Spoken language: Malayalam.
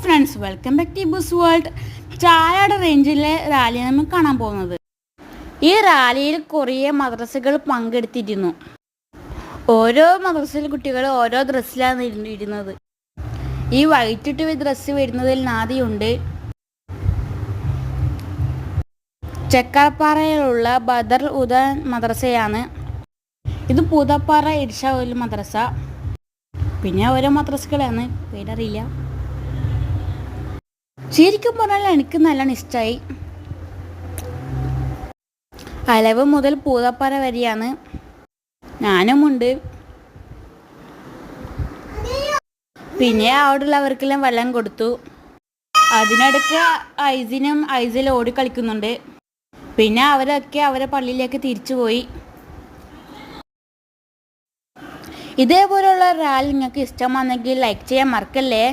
Friends, welcome back to bus world. ചാലയുടെ റേഞ്ചിലെ റാലിയാണ് നമ്മൾ കാണാൻ പോകുന്നത്. ഈ റാലിയിൽ കുറേ മദ്രസകൾ പങ്കെടുത്തിരുന്നു. ഓരോ മദ്രസയിലെ കുട്ടികൾ ഓരോ ഡ്രസ്സിലാണ് ഇരുന്നത്. ഈ വൈറ്റ് ഇട്ട് ഡ്രസ്സ് വരുന്നതിൽ നാദിയുണ്ട്. ചെക്കാപ്പാറയിലുള്ള ബദർ ഉദ മദ്രസയാണ് ഇത്. പൂതപ്പാറ ഇർഷ മദ്രസ. പിന്നെ ഓരോ മദ്രസകളാണ്, പേരറിയില്ല. ശരിക്കും പറഞ്ഞാൽ എനിക്ക് നല്ലോണം ഇഷ്ടമായി. അലവ് മുതൽ പൂതപ്പാറ വരെയാണ്. ഞാനുമുണ്ട്. പിന്നെ അവിടെയുള്ളവർക്കെല്ലാം വെള്ളം കൊടുത്തു. അതിനിടയ്ക്ക് ഐസിൽ ഓടി കളിക്കുന്നുണ്ട്. പിന്നെ അവരൊക്കെ അവരെ പള്ളിയിലേക്ക് തിരിച്ചു പോയി. ഇതേപോലുള്ള റാലി നിങ്ങൾക്ക് ഇഷ്ടമാണെങ്കിൽ ലൈക്ക് ചെയ്യാൻ മറക്കല്ലേ.